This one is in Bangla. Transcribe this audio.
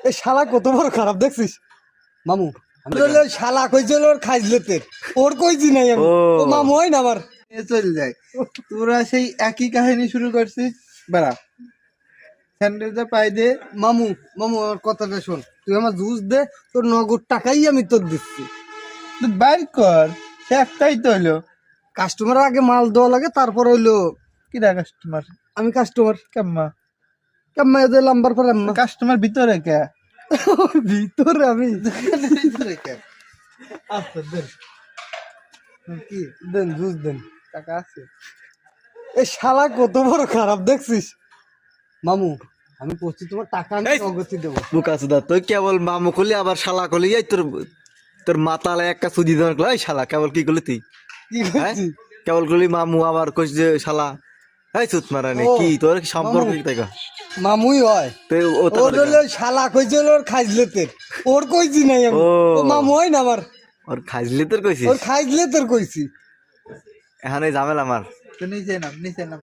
এই শালা কত বড় খারাপ দেখছিস মামু। আমি বললে শালা কইছিল ওর খাইজলেতের, ওর কইছি নাই আমি। ও মামু হয় না আমার। চল যায় তোরা সেই একই কাহিনী শুরু করছিস। বাড়া স্যান্ডেলটা পাই দে। মামু মামু আমার কথাটা শোন, তুই আমার জুস দে, তোর নগদ টাকাই আমি তোর দিচ্ছি। তুই বাইর কর, সে একটাই তো হইলো। কাস্টমার আগে মাল দেওয়া লাগে, তারপর হইলো কি রে কাস্টমার? আমি কাস্টমার। কেম্মা কেমন এদের নাম্বার পর এমন কাস্টমার ভিতরে কে? ভিতরে আমি ভিতরে কে? আচ্ছা দেন, কি দেন জুস দেন। টাকা আছে? এই শালা কত বড় খারাপ দেখছিস মামু। আমি বলছি তোমার টাকা আমি নগদ দেবো। বুকাসুদা তুই কেবল মামু করলি আবার শালা করলি, এই তোর তোর মাতালে একটা সুদি দেওয়ার এই শালা কেবল কি করলি তুই? কি হ্যাঁ করছি? কেবল করলি মামু আবার কইস যে শালা। এই সুত মারানি ও, কি তোর সম্পর্ক মামু। কি তাই? মামুই হয়। তুই ও তো ওর হলো শালা কইছিল ওর খাইজলেতের, ওর কইছি নাই আমি। ও। ও মামু হয় না আমার। ওর খাইজলি তোর কইছিস? ওর খাইজলেতের কইছি। এখানে ঝামেলা আমার। তো নিচে নাম, নিচে নাম।